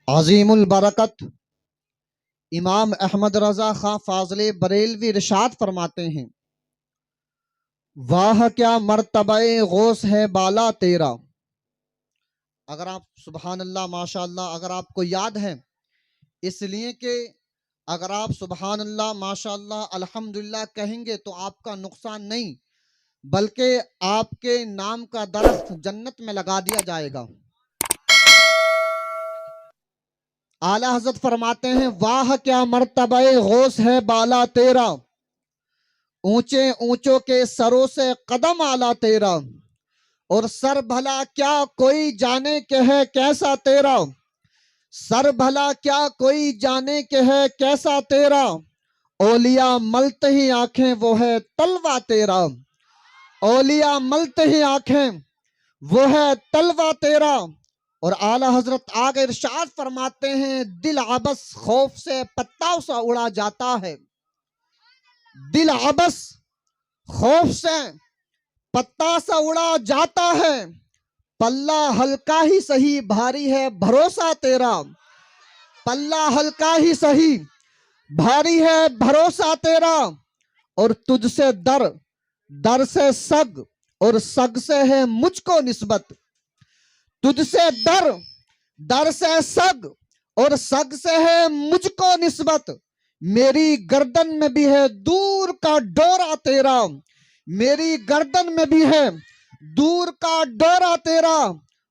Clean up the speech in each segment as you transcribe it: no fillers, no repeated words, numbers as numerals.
عظیم البرکت امام احمد رضا خاں فاضل بریلوی ارشاد فرماتے ہیں، واہ کیا مرتبہ غوث ہے بالا تیرا۔ اگر آپ سبحان اللہ ماشاء اللہ اگر آپ کو یاد ہے، اس لیے کہ اگر آپ سبحان اللہ ماشاء اللہ الحمدللہ کہیں گے تو آپ کا نقصان نہیں بلکہ آپ کے نام کا درخت جنت میں لگا دیا جائے گا۔ اعلی حضرت فرماتے ہیں، واہ کیا مرتبہ غوث ہے بالا تیرا، اونچے اونچوں کے سروں سے قدم آلا تیرا، اور سر بھلا کیا کوئی جانے کہ ہے کیسا تیرا، سر بھلا کیا کوئی جانے کہ ہے کیسا تیرا، اولیاء ملتے ہی آنکھیں وہ ہے تلوا تیرا، اولیاء ملتے ہی آنکھیں وہ ہے تلوا تیرا۔ اور اعلی حضرت آگے ارشاد فرماتے ہیں، دل عبس خوف سے پتاؤ سا اڑا جاتا ہے، دل عبس خوف سے پتا سا اڑا جاتا ہے، پلہ ہلکا ہی سہی بھاری ہے بھروسہ تیرا، پلہ ہلکا ہی سہی بھاری ہے بھروسہ تیرا، اور تجھ سے در در سے سگ اور سگ سے ہے مجھ کو نسبت، تجھ سے در در سے سگ اور سگ سے ہے مجھ کو نسبت، میری گردن میں بھی ہے دور کا ڈورا تیرا، میری گردن میں بھی ہے دور کا ڈورا تیرا،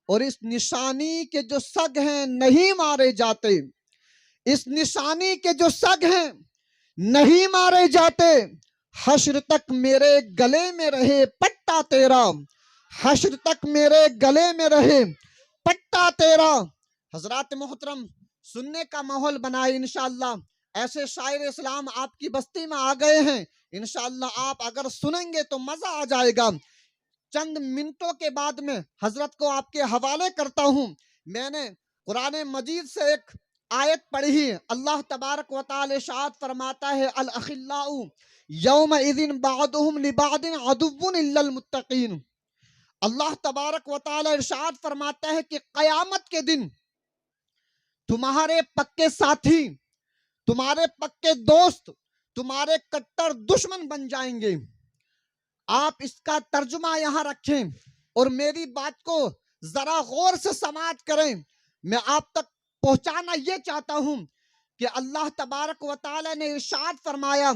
اور اس نشانی کے جو سگ ہیں نہیں مارے جاتے، اس نشانی کے جو سگ ہیں نہیں مارے جاتے، حشر تک میرے گلے میں رہے پٹا تیرا، حشر تک میرے گلے میں رہے پٹا تیرا۔ حضرات محترم، سننے کا ماحول بنائے انشاءاللہ، ایسے شاعر اسلام آپ کی بستی میں آ گئے ہیں، انشاءاللہ آپ اگر سنیں گے تو مزہ آ جائے گا۔ چند منٹوں کے بعد میں حضرت کو آپ کے حوالے کرتا ہوں۔ میں نے قرآن مجید سے ایک آیت پڑھی، اللہ تبارک و تعالی ارشاد فرماتا ہے، الاخلاء یومئذ بعضهم لبعض عدو الا المتقین۔ اللہ تبارک و تعالی ارشاد فرماتا ہے کہ قیامت کے دن تمہارے پکے ساتھی، تمہارے پکے دوست، تمہارے کٹر دشمن بن جائیں گے۔ آپ اس کا ترجمہ یہاں رکھیں اور میری بات کو ذرا غور سے سماعت کریں۔ میں آپ تک پہنچانا یہ چاہتا ہوں کہ اللہ تبارک و تعالی نے ارشاد فرمایا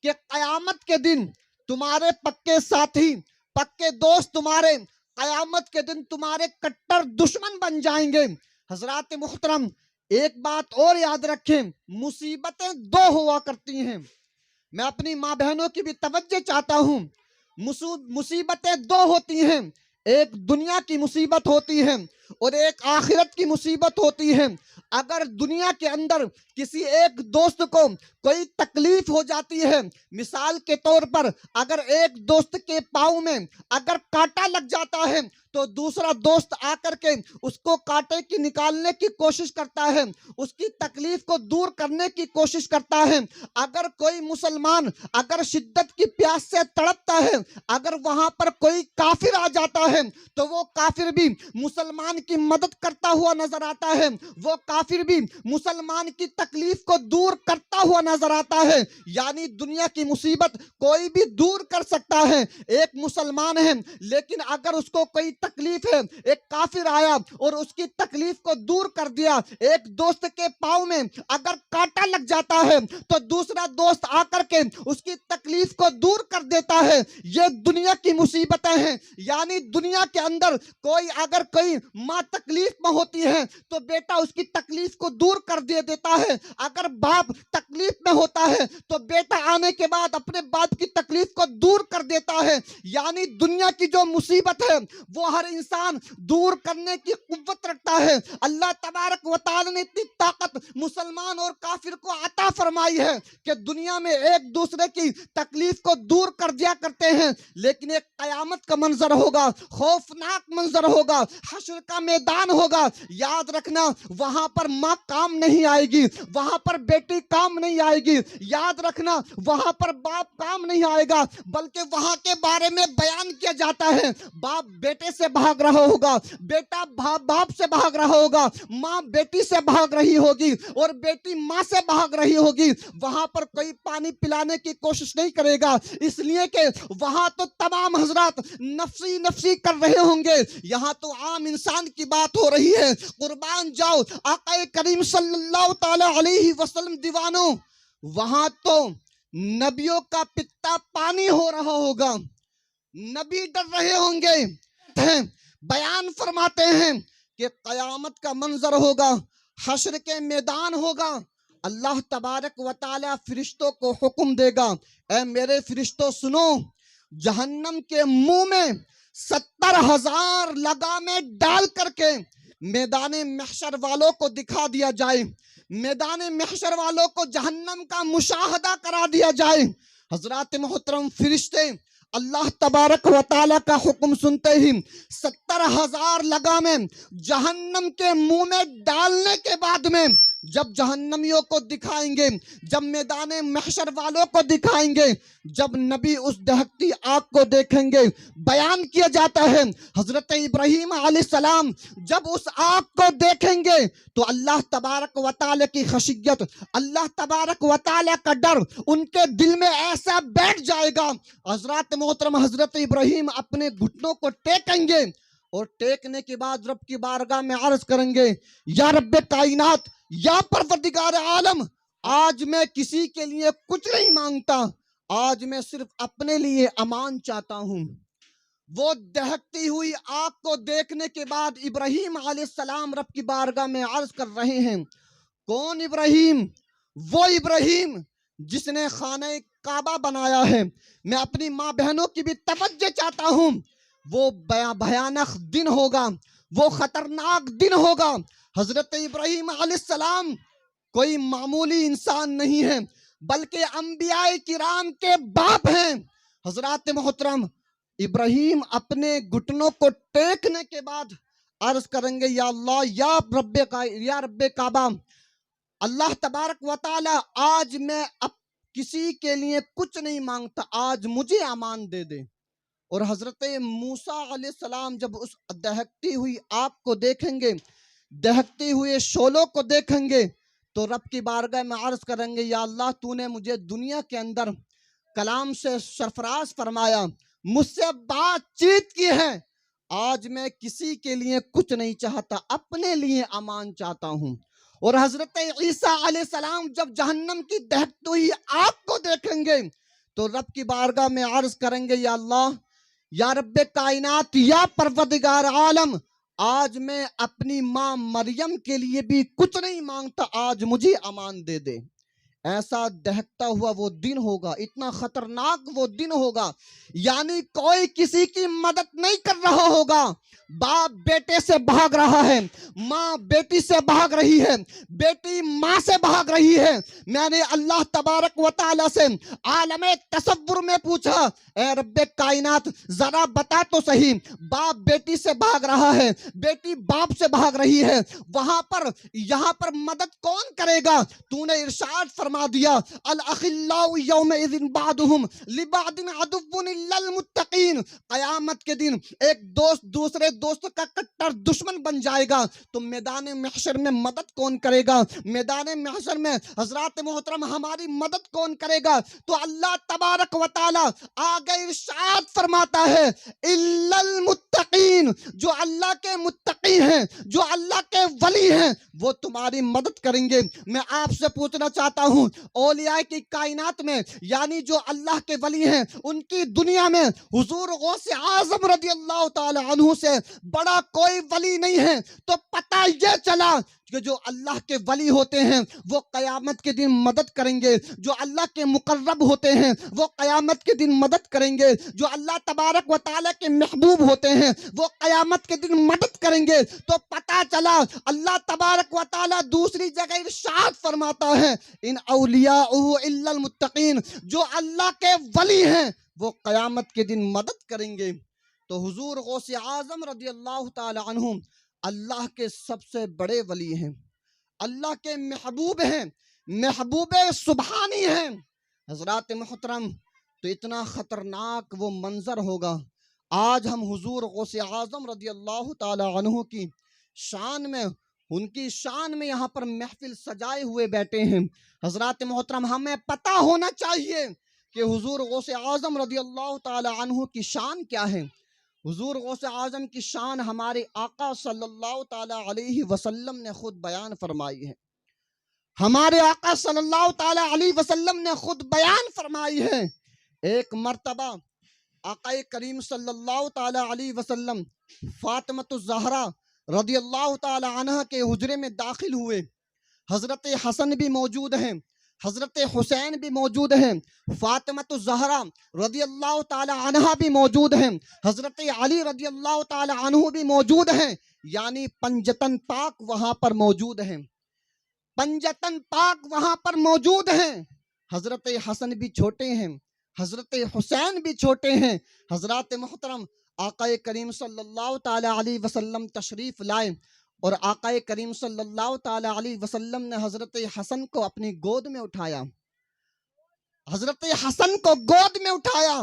کہ قیامت کے دن تمہارے پکے ساتھی، پکے دوست تمہارے قیامت کے دن تمہارے کٹر دشمن بن جائیں گے۔ حضرات محترم، ایک بات اور یاد رکھیں، مصیبتیں دو ہوا کرتی ہیں۔ میں اپنی ماں بہنوں کی بھی توجہ چاہتا ہوں، مصیبتیں دو ہوتی ہیں، ایک دنیا کی مصیبت ہوتی ہے اور ایک آخرت کی مصیبت ہوتی ہے۔ اگر دنیا کے اندر کسی ایک دوست کو کوئی تکلیف ہو جاتی ہے، مثال کے طور پر اگر ایک دوست کے پاؤں میں اگر کانٹا لگ جاتا ہے تو دوسرا دوست آ کر کے اس کو کانٹے کی نکالنے کی کوشش کرتا ہے، اس کی تکلیف کو دور کرنے کی کوشش کرتا ہے۔ اگر کوئی مسلمان اگر شدت کی پیاس سے تڑپتا ہے، اگر وہاں پر کوئی کافر آ جاتا ہے تو وہ کافر بھی مسلمان کی مدد کرتا ہوا نظر آتا ہے، وہ کافر بھی مسلمان کی تکلیف کو دور کرتا ہوا نظر آتا ہے۔ یعنی دنیا کی مصیبت کوئی بھی دور کر سکتا ہے۔ ایک مسلمان ہے لیکن اگر اس کو کوئی تکلیف ہے، ایک کافر آیا اور اس کی تکلیف کو دور کر دیا، ایک دوست کے پاؤں میں اگر کانٹا لگ جاتا ہے تو دوسرا دوست آ کر کے اس کی تکلیف کو دور کر دیتا ہے۔ یہ دنیا کی مصیبتیں ہیں۔ یعنی دنیا کے اندر اگر کوئی ماں تکلیف میں ہوتی ہے تو بیٹا اس کی تکلیف کو دور کر دیتا ہے، اگر باپ تکلیف میں ہوتا ہے تو بیٹا آنے کے بعد اپنے باپ کی تکلیف کو دور کر دیتا ہے۔ یعنی دنیا کی جو مصیبت ہے وہ ہر انسان دور کرنے کی قوت رکھتا ہے۔ اللہ تبارک و تعالی نے اتنی طاقت مسلمان اور کافر کو عطا فرمائی ہے کہ دنیا میں ایک دوسرے کی تکلیف کو دور کر دیا کرتے ہیں، لیکن ایک قیامت کا منظر ہوگا، خوفناک منظر ہوگا، حشر کا کا میدان ہوگا، یاد رکھنا وہاں پر ماں کام نہیں آئے گی، وہاں پر بیٹی کام نہیں آئے گی، یاد رکھنا وہاں پر باپ کام نہیں آئے گا، بلکہ وہاں کے بارے میں بیان کیا جاتا ہے۔ باپ بیٹے سے بھاگ رہا ہوگا، بیٹا باپ سے بھاگ رہا ہوگا، ماں بیٹی سے بھاگ رہی ہوگی اور بیٹی ماں سے بھاگ رہی ہوگی۔ وہاں پر کوئی پانی پلانے کی کوشش نہیں کرے گا، اس لیے کہ وہاں تو تمام حضرات نفسی نفسی کر رہے ہوں گے، یہاں تو عام انسان کی بات ہو رہی ہے۔ قربان جاؤ آقا کریم صلی اللہ تعالی علیہ وسلم دیوانوں، وہاں تو نبیوں کا پتا پانی ہو رہا ہوگا، نبی ڈر رہے ہوں گے۔ بیان فرماتے ہیں کہ قیامت کا منظر ہوگا، حشر کے میدان ہوگا، اللہ تبارک و تعالی فرشتوں کو حکم دے گا، اے میرے فرشتوں سنو، جہنم کے منہ میں 70,000 لگامیں ڈال کر کے میدان محشر والوں کو دکھا دیا جائے، میدان محشر والوں کو جہنم کا مشاہدہ کرا دیا جائے۔ حضرات محترم، فرشتے اللہ تبارک و تعالیٰ کا حکم سنتے ہی 70,000 لگامیں جہنم کے منہ میں ڈالنے کے بعد میں جب جہنمیوں کو دکھائیں گے، جب میدان محشر والوں کو دکھائیں گے، جب نبی اس دہکتی آگ کو دیکھیں گے، بیان کیا جاتا ہے حضرت ابراہیم علیہ السلام جب اس آگ کو دیکھیں گے تو اللہ تبارک و تعالی کی خشیت، اللہ تبارک و تعالی کا ڈر ان کے دل میں ایسا بیٹھ جائے گا۔ حضرات محترم، حضرت ابراہیم اپنے گھٹنوں کو ٹیکیں گے اور ٹیکنے کے بعد رب کی بارگاہ میں عرض کریں گے، یا رب کائنات، یا پروردگار عالم، آج میں کسی کے لیے کچھ نہیں مانگتا، آج میں صرف اپنے لیے امان چاہتا ہوں۔ وہ دہکتی ہوئی آگ کو دیکھنے کے بعد ابراہیم علیہ السلام رب کی بارگاہ میں عرض کر رہے ہیں، کون ابراہیم؟ وہ ابراہیم جس نے خانہ کعبہ بنایا ہے۔ میں اپنی ماں بہنوں کی بھی توجہ چاہتا ہوں، وہ بھیانک دن ہوگا، وہ خطرناک دن ہوگا۔ حضرت ابراہیم علیہ السلام کوئی معمولی انسان نہیں ہے، بلکہ انبیاء کرام کے باپ ہیں۔ حضرات محترم، ابراہیم اپنے گھٹنوں کو ٹیکنے کے بعد عرض کریں گے، یا اللہ، یا رب کعبہ، اللہ تبارک و تعالی، آج میں اب کسی کے لیے کچھ نہیں مانگتا، آج مجھے امان دے دے۔ اور حضرت موسیٰ علیہ السلام جب اس دہکتی ہوئی آگ کو دیکھیں گے، دہکتے ہوئے شعلوں کو دیکھیں گے تو رب کی بارگاہ میں عرض کریں گے، یا اللہ، تو نے مجھے دنیا کے اندر کلام سے سرفراز فرمایا، مجھ سے بات چیت کی ہے، آج میں کسی کے لیے کچھ نہیں چاہتا، اپنے لیے امان چاہتا ہوں۔ اور حضرت عیسیٰ علیہ السلام جب جہنم کی دہکتی ہوئی آگ کو دیکھیں گے تو رب کی بارگاہ میں عرض کریں گے، یا اللہ، یا رب کائنات، یا پروردگار عالم، آج میں اپنی ماں مریم کے لیے بھی کچھ نہیں مانگتا، آج مجھے امان دے دے۔ ایسا دہکتا ہوا وہ دن ہوگا، اتنا خطرناک وہ دن ہوگا، یعنی کوئی کسی کی مدد نہیں کر رہا ہوگا، باپ بیٹے سے بھاگ رہا ہے، ماں بیٹی سے بھاگ رہی ہے، بیٹی ماں سے بھاگ رہی ہے۔ میں نے اللہ تبارک و تعالیٰ سے عالم تصور میں پوچھا، اے رب کائنات، ذرا بتا تو صحیح، باپ بیٹی سے بھاگ رہا ہے، بیٹی باپ سے بھاگ رہی ہے، وہاں پر یہاں پر مدد کون کرے گا؟ تو نے ارشاد فرما دیا، الاخلاء یومئذ بعضهم لبعض عدو الا المتقین، قیامت کے دن ایک دوست دوسرے دوست کا کٹر دشمن بن جائے گا، تو میدان محشر میں مدد کون کرے گا؟ میدان محشر میں حضرات محترم ہماری مدد کون کرے گا؟ تو اللہ تبارک و تعالی آگے ارشاد فرماتا ہے، الا المتقین، جو اللہ کے متقی ہیں، جو اللہ کے ولی ہیں، وہ تمہاری مدد کریں گے۔ میں آپ سے پوچھنا چاہتا ہوں، اولیاء کی کائنات میں، یعنی جو اللہ کے ولی ہیں، ان کی دنیا میں حضور غوث اعظم رضی اللہ تعالی عنہ سے بڑا کوئی ولی نہیں ہے، تو پتہ یہ چلا کہ جو اللہ کے ولی ہوتے ہیں وہ قیامت کے دن مدد کریں گے، جو اللہ کے مقرب ہوتے ہیں وہ قیامت کے دن مدد کریں گے، جو اللہ تبارک و تعالیٰ کے محبوب ہوتے ہیں وہ قیامت کے دن مدد کریں گے۔ تو پتہ چلا اللہ تبارک و تعالیٰ دوسری جگہ ارشاد فرماتا ہے، ان اولیاءہ الا المتقین، جو اللہ کے ولی ہیں وہ قیامت کے دن مدد کریں گے۔ تو حضور غوث اعظم رضی اللہ تعالی عنہ اللہ کے سب سے بڑے ولی ہیں، اللہ کے محبوب ہیں، محبوب سبحانی ہیں۔ حضرات محترم، تو اتنا خطرناک وہ منظر ہوگا۔ آج ہم حضور غوث اعظم رضی اللہ تعالی عنہ کی شان میں، ان کی شان میں یہاں پر محفل سجائے ہوئے بیٹھے ہیں۔ حضرات محترم، ہمیں پتہ ہونا چاہیے کہ حضور غوث اعظم رضی اللہ تعالی عنہ کی شان کیا ہے۔ حضور غوث اعظم کی شان ہمارے آقا صلی اللہ تعالی علیہ وسلم نے خود بیان فرمائی ہے۔ ہمارے آقا صلی اللہ تعالی علیہ وسلم نے خود بیان فرمائی ہے۔ ایک مرتبہ آقا کریم صلی اللہ تعالی علیہ وسلم فاطمۃ الزہرا رضی اللہ تعالی عنہ کے حجرے میں داخل ہوئے۔ حضرت حسن بھی موجود ہیں، حضرت حسین بھی موجود ہیں، فاطمۃ الزہرا رضی اللہ تعالی عنہ بھی موجود ہیں، حضرت علی رضی اللہ تعالی عنہ بھی موجود ہیں، یعنی پنجتن پاک وہاں پر موجود ہیں، پنجتن پاک وہاں پر موجود ہیں۔ حضرت حسن بھی چھوٹے ہیں، حضرت حسین بھی چھوٹے ہیں۔ حضرات محترم، آقا کریم صلی اللہ تعالی علیہ وسلم تشریف لائے اور آقا کریم صلی اللہ تعالی علیہ وسلم نے حضرت حسن کو اپنی گود میں اٹھایا، حضرت حسن کو گود میں اٹھایا،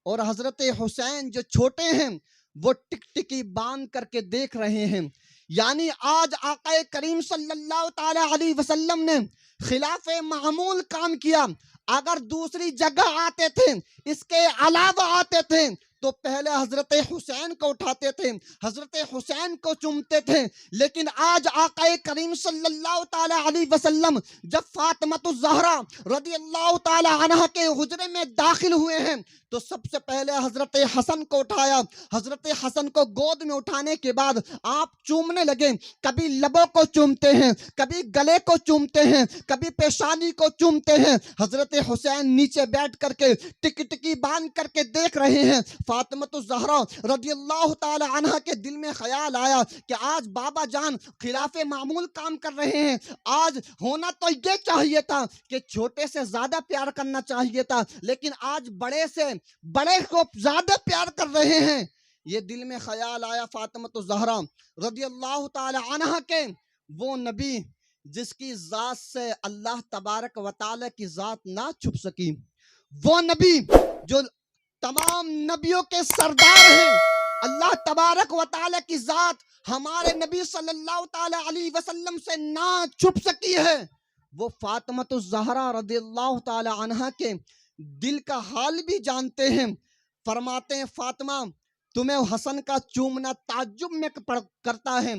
اور حضرت حسین جو چھوٹے ہیں وہ ٹکٹکی باندھ کر کے دیکھ رہے ہیں۔ یعنی آج آقا کریم صلی اللہ تعالی علیہ وسلم نے خلاف معمول کام کیا۔ اگر دوسری جگہ آتے تھے، اس کے علاوہ آتے تھے، تو پہلے حضرت حسین کو اٹھاتے تھے، حضرت حسین کو چومتے تھے، لیکن آج آقا کریم صلی اللہ تعالی علیہ وسلم جب فاطمۃ الزہرا رضی اللہ تعالی عنہ کے حجرے میں داخل ہوئے ہیں تو سب سے پہلے حضرت حسن کو اٹھایا۔ حضرت حسن کو گود میں اٹھانے کے بعد آپ چومنے لگے، کبھی لبوں کو چومتے ہیں، کبھی گلے کو چومتے ہیں، کبھی پیشانی کو چومتے ہیں۔ حضرت حسین نیچے بیٹھ کر کے ٹکی ٹکی باندھ کر کے دیکھ رہے ہیں۔ فاطمۃ الزہرا رضی اللہ تعالی عنہ کے دل میں خیال آیا کہ آج بابا جان خلاف معمول کام کر رہے ہیں۔ آج ہونا تو یہ چاہیے تھا کہ چھوٹے سے زیادہ پیار کرنا چاہیے تھا، لیکن آج بڑے سے بڑے کو زیادہ پیار کر رہے ہیں۔ یہ دل میں خیال آیا فاطمۃ الزہرا رضی اللہ تعالی عنہ کے، وہ نبی جس کی ذات سے اللہ تبارک و تعالی کی ذات نہ چھپ سکی، وہ نبی جو تمام نبیوں کے سردار ہیں، اللہ تبارک و تعالی کی ذات ہمارے نبی صلی اللہ تعالی علیہ وسلم سے نہ چھپ سکی ہے، وہ فاطمۃ الزہرا رضی اللہ تعالی عنہ کے دل کا حال بھی جانتے ہیں۔ فرماتے ہیں فاطمہ، تمہیں حسن کا چومنا تعجب میں کرتا ہے،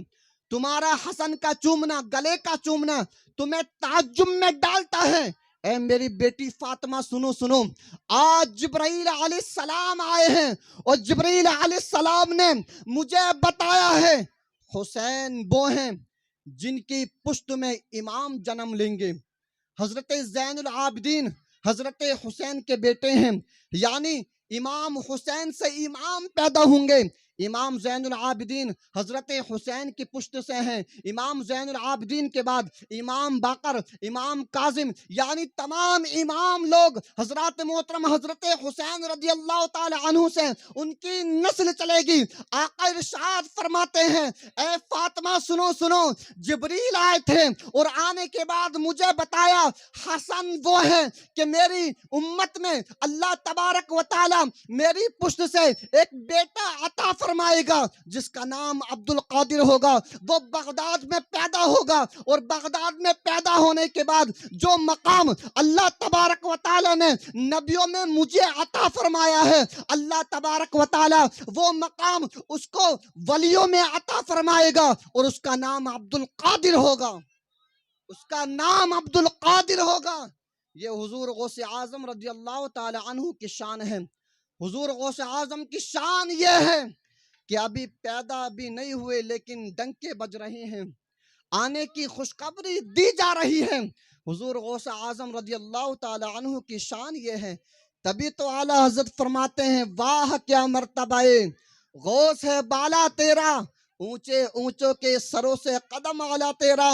تمہارا حسن کا چومنا، گلے کا چومنا تمہیں تعجب میں ڈالتا ہے۔ اے میری بیٹی فاطمہ سنو سنو، آج جبرائیل علیہ السلام آئے ہیں اور جبرائیل علیہ السلام نے مجھے بتایا ہے حسین وہ ہیں جن کی پشت میں امام جنم لیں گے۔ حضرت زین العابدین حضرت حسین کے بیٹے ہیں، یعنی امام حسین سے امام پیدا ہوں گے۔ امام زین العابدین حضرت حسین کی پشت سے ہیں، امام زین العابدین کے بعد امام باقر، امام کاظم، یعنی تمام امام لوگ حضرات محترم حضرت حسین رضی اللہ تعالی عنہ سے ان کی نسل چلے گی۔ آقا ارشاد فرماتے ہیں، اے فاطمہ سنو سنو، جبریل آئے تھے اور آنے کے بعد مجھے بتایا حسن وہ ہے کہ میری امت میں اللہ تبارک و تعالی میری پشت سے ایک بیٹا عطا فرمائے گا جس کا نام عبد القادر ہوگا، وہ بغداد میں پیدا ہوگا، اور بغداد میں پیدا ہونے کے بعد جو مقام اللہ تبارک و تعالی نے نبیوں میں مجھے عطا فرمایا ہے، اللہ تبارک و تعالی وہ مقام اس کو ولیوں میں عطا فرمائے گا اور اس کا نام عبد القادر ہوگا، اس کا نام عبد القادر ہوگا۔ یہ حضور غوث اعظم رضی اللہ تعالی عنہ کی شان ہے۔ حضور غوث اعظم کی شان یہ ہے کہ ابھی پیدا بھی نہیں ہوئے لیکن ڈنکے بج رہے ہیں، آنے کی خوشخبری دی جا رہی ہے۔ حضور غوث اعظم رضی اللہ تعالی عنہ کی شان یہ ہے، تبھی تو اعلیٰ حضرت فرماتے ہیں واہ کیا مرتبہ غوث ہے بالا تیرا، اونچے اونچوں کے سروں سے قدم اعلیٰ تیرا،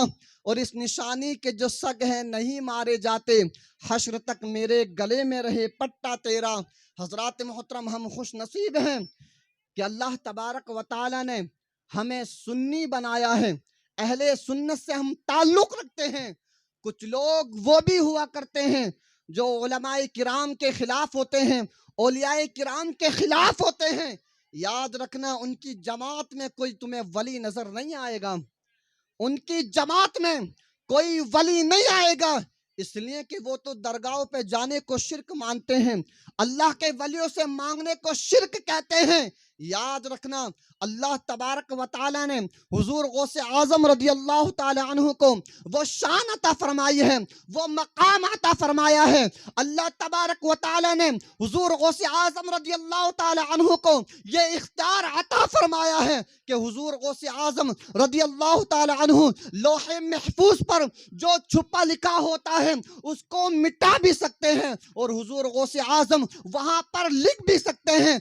اور اس نشانی کے جو سگ ہیں نہیں مارے جاتے، حشر تک میرے گلے میں رہے پٹا تیرا۔ حضرات محترم، ہم خوش نصیب ہیں کہ اللہ تبارک و تعالی نے ہمیں سنی بنایا ہے، اہل سنت سے ہم تعلق رکھتے ہیں۔ کچھ لوگ وہ بھی ہوا کرتے ہیں جو علماء کرام کے خلاف ہوتے ہیں، اولیاء کرام کے خلاف ہوتے ہیں۔ یاد رکھنا ان کی جماعت میں کوئی تمہیں ولی نظر نہیں آئے گا، ان کی جماعت میں کوئی ولی نہیں آئے گا، اس لیے کہ وہ تو درگاہوں پہ جانے کو شرک مانتے ہیں، اللہ کے ولیوں سے مانگنے کو شرک کہتے ہیں۔ یاد رکھنا اللہ تبارک و تعالیٰ نے حضور غوث اعظم رضی اللہ تعالی عنہ کو وہ شان عطا فرمائی ہے، وہ مقام عطا فرمایا ہے۔ اللہ تبارک و تعالیٰ نے حضور غوث اعظم رضی اللہ تعالی عنہ کو یہ اختیار عطا فرمایا ہے کہ حضور غوث اعظم رضی اللہ تعالی عنہ لوح محفوظ پر جو چھپا لکھا ہوتا ہے اس کو مٹا بھی سکتے ہیں، اور حضور غوث اعظم وہاں پر لکھ بھی سکتے ہیں